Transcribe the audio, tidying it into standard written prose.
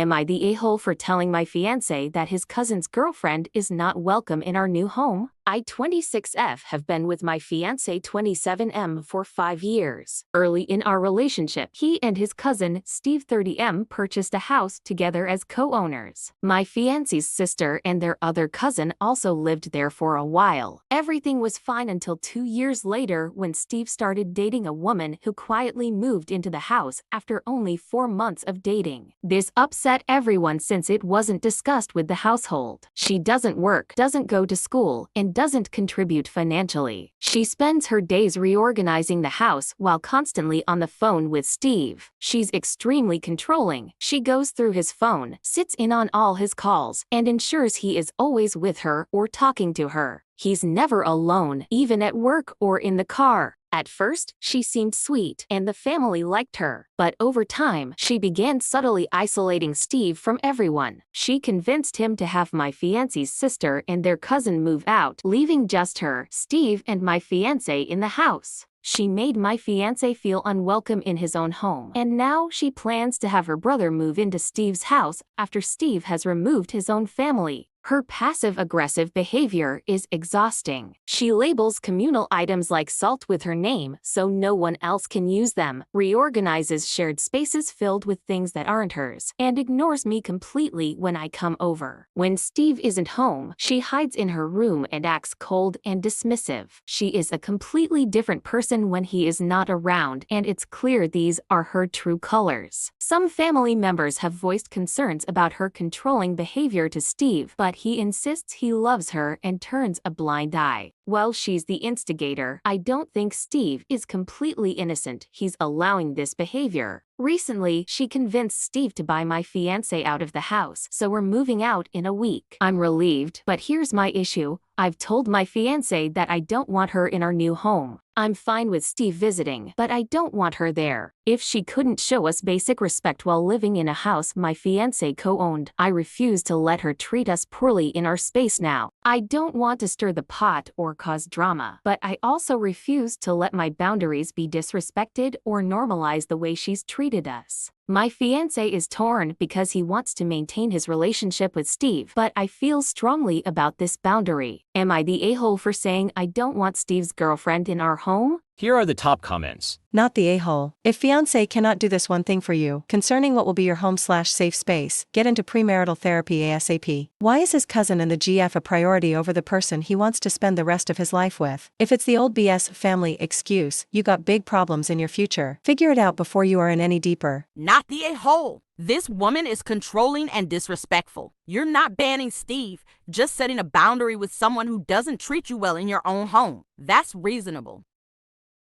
Am I the a-hole for telling my fiancé that his cousin's girlfriend is not welcome in our new home? I, 26F, have been with my fiancé 27M for 5 years. Early in our relationship, he and his cousin, Steve 30M, purchased a house together as co-owners. My fiancé's sister and their other cousin also lived there for a while. Everything was fine until 2 years later when Steve started dating a woman who quietly moved into the house after only 4 months of dating. This upset everyone since it wasn't discussed with the household. She doesn't work, doesn't go to school, and doesn't contribute financially. She spends her days reorganizing the house while constantly on the phone with Steve. She's extremely controlling. She goes through his phone, sits in on all his calls, and ensures he is always with her or talking to her. He's never alone, even at work or in the car. At first, she seemed sweet and the family liked her, but over time, she began subtly isolating Steve from everyone. She convinced him to have my fiancé's sister and their cousin move out, leaving just her, Steve, and my fiancé in the house. She made my fiancé feel unwelcome in his own home, and now she plans to have her brother move into Steve's house after Steve has removed his own family. Her passive-aggressive behavior is exhausting. She labels communal items like salt with her name so no one else can use them, reorganizes shared spaces filled with things that aren't hers, and ignores me completely when I come over. When Steve isn't home, she hides in her room and acts cold and dismissive. She is a completely different person when he is not around, and it's clear these are her true colors. Some family members have voiced concerns about her controlling behavior to Steve, but he insists he loves her and turns a blind eye. Well, she's the instigator. I don't think Steve is completely innocent. He's allowing this behavior. Recently, she convinced Steve to buy my fiancé out of the house, so we're moving out in a week. I'm relieved, but here's my issue. I've told my fiancé that I don't want her in our new home. I'm fine with Steve visiting, but I don't want her there. If she couldn't show us basic respect while living in a house my fiancé co-owned, I refuse to let her treat us poorly in our space now. I don't want to stir the pot or cause drama, but I also refuse to let my boundaries be disrespected or normalize the way she's treated us. My fiancé is torn because he wants to maintain his relationship with Steve, but I feel strongly about this boundary. Am I the a-hole for saying I don't want Steve's girlfriend in our home? Here are the top comments. Not the a-hole. If fiancé cannot do this one thing for you, concerning what will be your home/safe space, get into premarital therapy ASAP. Why is his cousin and the GF a priority over the person he wants to spend the rest of his life with? If it's the old BS family excuse, you got big problems in your future. Figure it out before you are in any deeper. Not the a-hole. This woman is controlling and disrespectful. You're not banning Steve, just setting a boundary with someone who doesn't treat you well in your own home. That's reasonable.